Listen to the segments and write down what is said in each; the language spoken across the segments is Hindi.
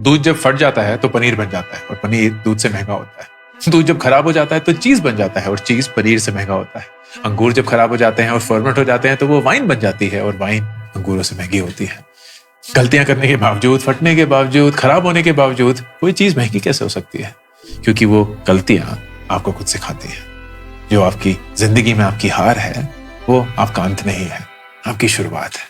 दूध जब फट जाता है तो पनीर बन जाता है और पनीर दूध से महंगा होता है। दूध जब खराब हो जाता है तो चीज बन जाता है और चीज पनीर से महंगा होता है। अंगूर जब खराब हो जाते हैं और फर्मेंट हो जाते हैं तो वो वाइन बन जाती है और वाइन अंगूरों से महंगी होती है। गलतियां करने के बावजूद, फटने के बावजूद, खराब होने के बावजूद कोई चीज महंगी कैसे हो सकती है? क्योंकि वो गलतियां आपको खुद सिखाती हैं। जो आपकी जिंदगी में आपकी हार है वो आपका अंत नहीं है, आपकी शुरुआत है।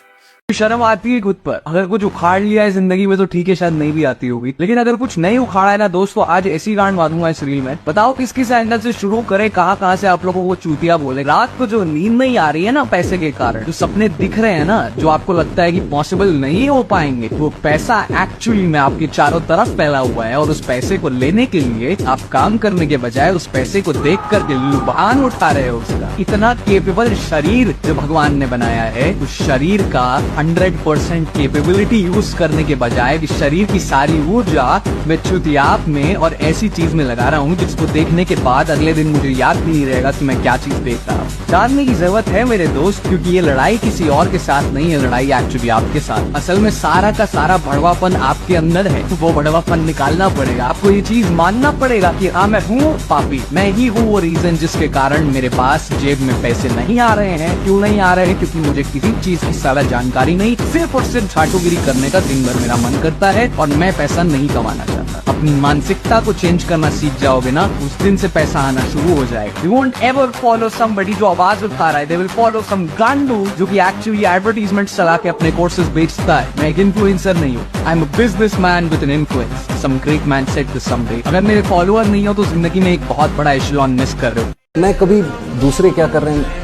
शर्म आती है खुद पर। अगर कुछ उखाड़ लिया है जिंदगी में तो ठीक है, शायद नहीं भी आती होगी, लेकिन अगर कुछ नहीं उखाड़ा है ना दोस्तों, आज ऐसी गांड मारूंगा इस रील में। बताओ किस किस एंगल से शुरू करे, कहाँ से आप लोगों को चूतिया बोले। रात को जो नींद नहीं आ रही है ना पैसे के कारण, जो सपने दिख रहे हैं ना, जो आपको लगता है कि पॉसिबल नहीं हो पाएंगे, वो पैसा एक्चुअली में आपके चारों तरफ फैला हुआ है। और उस पैसे को लेने के लिए आप काम करने के बजाय उस पैसे को देख करके लुभान उठा रहे हो उसका। इतना केपेबल शरीर जो भगवान ने बनाया है, उस शरीर का 100% केपेबिलिटी यूज करने के बजाय इस शरीर की सारी ऊर्जा मैं चुतियाप में और ऐसी चीज में लगा रहा हूँ जिसको देखने के बाद अगले दिन मुझे याद भी नहीं रहेगा कि मैं क्या चीज देख रहा हूँ। जानने की जरूरत है मेरे दोस्त, क्योंकि ये लड़ाई किसी और के साथ नहीं है, लड़ाई एक्चुअली आपके साथ। असल में सारा का सारा भड़वापन आपके अंदर है, तो वो भड़वापन निकालना पड़ेगा। आपको ये चीज मानना पड़ेगा कि हाँ मैं हूँ पापी, मैं ही हूँ वो रीजन जिसके कारण मेरे पास जेब में पैसे नहीं आ रहे हैं। क्यों नहीं आ रहे हैं? क्योंकि मुझे किसी चीज की सारा जानकारी नहीं, सिर्फ और सिर्फ छाटूगिरी करने का दिन भर मेरा मन करता है और मैं पैसा नहीं कमाना चाहता। अपनी मानसिकता को चेंज करना सीख जाओगे ना, उस दिन से पैसा आना शुरू हो जाएगा। You won't ever follow somebody जो आवाज उठा रहा है, they will follow some गांडू जो कि एक्चुअली एडवर्टीजमेंट चला के अपने कोर्सेज बेचता है। मैं एक इन्फ्लुएंसर नहीं हूँ, I am a businessman with an influence. Some great man said this someday। अगर मेरे फॉलोअर नहीं हो तो जिंदगी में एक बहुत बड़ा एशेलॉन मिस कर रहे हो। मैं कभी दूसरे क्या कर रहे हैं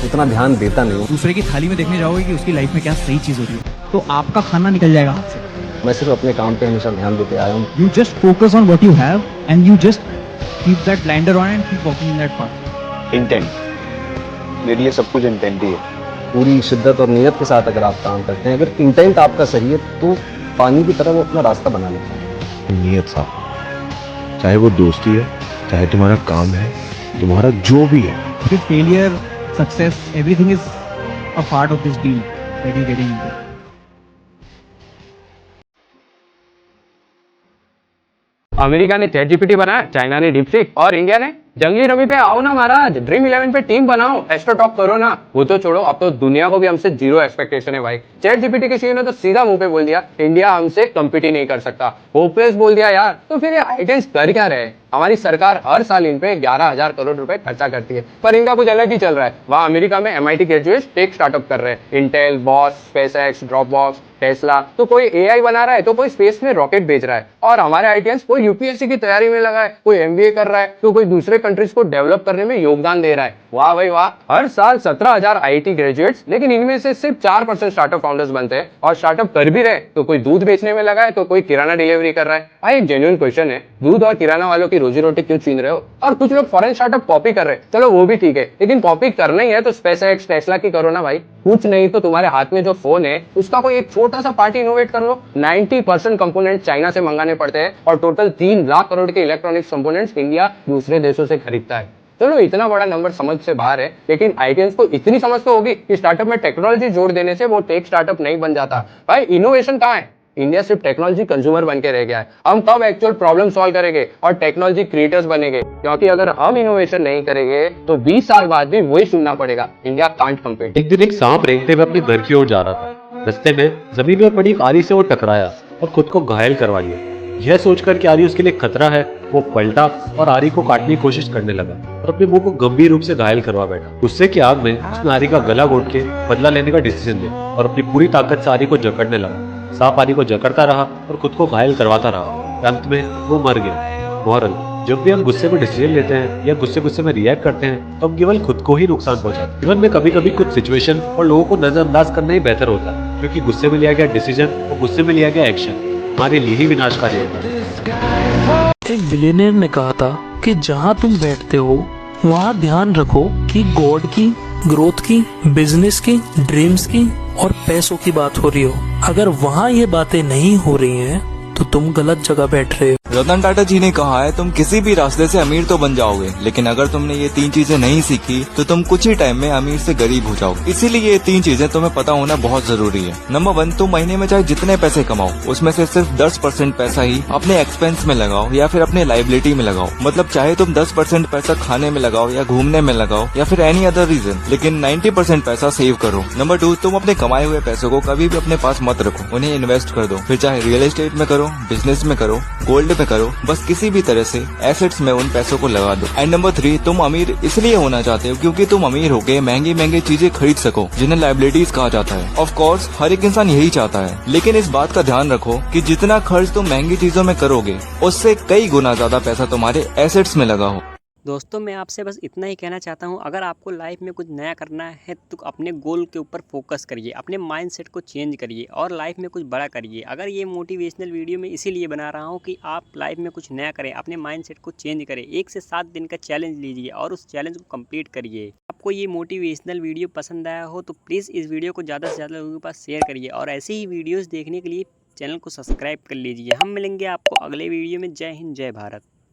उतना ध्यान देता नहीं हूँ। दूसरे की थाली में देखने जाओगे कि उसकी लाइफ में क्या सही चीज हो रही है, तो आपका खाना निकल जाएगा हाथ से। मैं सिर्फ अपने काम पे हमेशा ध्यान देते आया हूँ। You just focus on what you have and you just keep that blinder on and keep walking in that path। Intent, मेरे लिए सब कुछ इंटेंट ही है। पूरी शिद्दत और नियत के साथ अगर आप काम करते हैं, अगर इंटेंट आपका सही है तो पानी की तरह वो अपना रास्ता बना लेता है। नियत साफ, चाहे वो दोस्ती है, चाहे तुम्हारा काम है, तुम्हारा जो भी है। Failure, success, everything is a part of this deal that you're getting into। America ने ChatGPT बनाया, चाइना ने डीपसीक और इंडिया ने जंगली रवि पे आओ ना महाराज, ड्रीम 11 पे टीम बनाओ, एस्ट्रो टॉप करो ना। वो तो छोड़ो, अब तो दुनिया को भी हमसे जीरो एक्सपेक्टेशन है भाई। ChatGPT के CEO ने तो सीधा मुंह पे बोल दिया, इंडिया हमसे कम्पीट ही नहीं कर सकता। होपलेस बोल दिया यार। तो फिर ये आईटेंस कर क्या रहे? हमारी सरकार हर साल इन पे 11,000 करोड़ रुपए खर्चा करती है, पर इनका कुछ अलग ही चल रहा है। वहाँ अमेरिका में MIT ग्रेजुएट टेक स्टार्टअप कर रहे हैं, Intel, boss, SpaceX, Dropbox, Tesla. तो कोई AI बना रहा है, तो कोई स्पेस में रॉकेट भेज रहा है। और हमारे आईटीएंस कोई UPSC की तैयारी में लगा है, कोई MBA कर रहा है, तो कोई दूसरे कंट्रीज को डेवलप करने में योगदान दे रहा है। वाह भाई वाह। हर साल 17,000 IIT ग्रेजुएट्स, लेकिन इनमें से सिर्फ 4% स्टार्टअप फाउंडर्स बनते हैं। और स्टार्टअप कर भी रहे तो कोई दूध बेचने में लगा है, तो कोई किराना डिलीवरी कर रहा है। भाई एक जेन्युइन क्वेश्चन है, दूध और किराना वालों की रोजी रोटी क्यों छीन रहे हो? और कुछ लोग फॉरेन स्टार्टअप कॉपी कर रहे हैं, चलो वो भी ठीक है, लेकिन कॉपी करना ही है तो स्पेसएक्स, टेस्ला की करो ना भाई। कुछ नहीं तो तुम्हारे हाथ में जो फोन है उसका कोई एक छोटा सा पार्ट इनोवेट कर लो। 90% कंपोनेंट चाइना से मंगाने पड़ते हैं और टोटल 3 लाख करोड़ के इलेक्ट्रॉनिक्स कंपोनेंट्स इंडिया दूसरे देशों से खरीदता है। चलो इतना बड़ा नंबर समझ से बाहर है, लेकिन आईटीएंस को इतनी समझ तो होगी कि स्टार्टअप में टेक्नोलॉजी जोड़ देने से वो टेक स्टार्टअप नहीं बन जाता। भाई इनोवेशन कहाँ है? इंडिया सिर्फ टेक्नोलॉजी कंज्यूमर बन के रह गया है। हम कब एक्चुअल प्रॉब्लम सॉल्व करेंगे और टेक्नोलॉजी क्रिएटर्स बनेंगे? क्योंकि अगर हम इनोवेशन नहीं करेंगे तो 20 साल बाद भी वही सुनना पड़ेगा, इंडिया कांट कम्पीट। एक दिन एक सांप रेंगते हुए अपने घर की ओर जा रहा था। रास्ते में जमीन पर पड़ी एक आरी से वो टकराया और खुद को घायल करवा लिया। यह सोचकर कि आरी उसके लिए खतरा है, वो पलटा और आरी को काटने की कोशिश करने लगा और अपने मुंह को गंभीर रूप से घायल करवा बैठा। गुस्से की आग में उसने आरी का गला घोट के बदला लेने का डिसीजन लिया और अपनी पूरी ताकत से आरी को जकड़ने लगा। सांप आरी को जकड़ता रहा और खुद को घायल करवाता रहा। अंत में वो मर गया। मोरल, जब भी हम गुस्से में डिसीजन लेते हैं या गुस्से में रिएक्ट करते हैं तो हम केवल खुद को ही नुकसान पहुंचाते हैं। जीवन में कभी कभी कुछ सिचुएशन और लोगों को नजरअंदाज करना ही बेहतर होता है, क्योंकि गुस्से में लिया गया डिसीजन और गुस्से में लिया गया एक्शन हमारे लिए ही विनाशकारी होता है। एक बिलियनियर ने कहा था कि जहाँ तुम बैठते हो वहाँ ध्यान रखो कि गॉड की, ग्रोथ की, बिजनेस की, ड्रीम्स की और पैसों की बात हो रही हो। अगर वहाँ ये बातें नहीं हो रही हैं तो तुम गलत जगह बैठ रहे हो। रतन टाटा जी ने कहा है, तुम किसी भी रास्ते से अमीर तो बन जाओगे, लेकिन अगर तुमने ये 3 चीजें नहीं सीखी तो तुम कुछ ही टाइम में अमीर से गरीब हो जाओगे। इसीलिए ये 3 चीजें तुम्हें पता होना बहुत जरूरी है। नंबर 1, तुम महीने में चाहे जितने पैसे कमाओ उसमें से सिर्फ 10% पैसा ही अपने एक्सपेंस में लगाओ या फिर अपने लाइबिलिटी में लगाओ। मतलब चाहे तुम 10% पैसा खाने में लगाओ या घूमने में लगाओ या फिर एनी अदर रीजन, लेकिन 90% पैसा सेव करो। नंबर 2, तुम अपने कमाए हुए पैसों को कभी भी अपने पास मत रखो, उन्हें इन्वेस्ट कर दो। फिर चाहे रियल एस्टेट में करो, बिजनेस में करो, गोल्ड में करो, बस किसी भी तरह से एसेट्स में उन पैसों को लगा दो। एंड नंबर 3, तुम अमीर इसलिए होना चाहते हो क्योंकि तुम अमीर होके महंगी महंगी चीजें खरीद सको, जिन्हें लाइबिलिटीज कहा जाता है। ऑफ कोर्स हर एक इंसान यही चाहता है, लेकिन इस बात का ध्यान रखो कि जितना खर्च तुम महंगी चीजों में करोगे उससे कई गुना ज्यादा पैसा तुम्हारे एसेट्स में लगा हो। दोस्तों मैं आपसे बस इतना ही कहना चाहता हूँ, अगर आपको लाइफ में कुछ नया करना है तो अपने गोल के ऊपर फोकस करिए, अपने माइंडसेट को चेंज करिए और लाइफ में कुछ बड़ा करिए। अगर ये मोटिवेशनल वीडियो मैं इसीलिए बना रहा हूँ कि आप लाइफ में कुछ नया करें, अपने माइंडसेट को चेंज करें। 1 से 7 दिन का चैलेंज लीजिए और उस चैलेंज को कंप्लीट करिए। आपको ये मोटिवेशनल वीडियो पसंद आया हो तो प्लीज़ इस वीडियो को ज़्यादा से ज़्यादा लोगों के पास शेयर करिए और ऐसे ही वीडियोज़ देखने के लिए चैनल को सब्सक्राइब कर लीजिए। हम मिलेंगे आपको अगले वीडियो में। जय हिंद, जय भारत।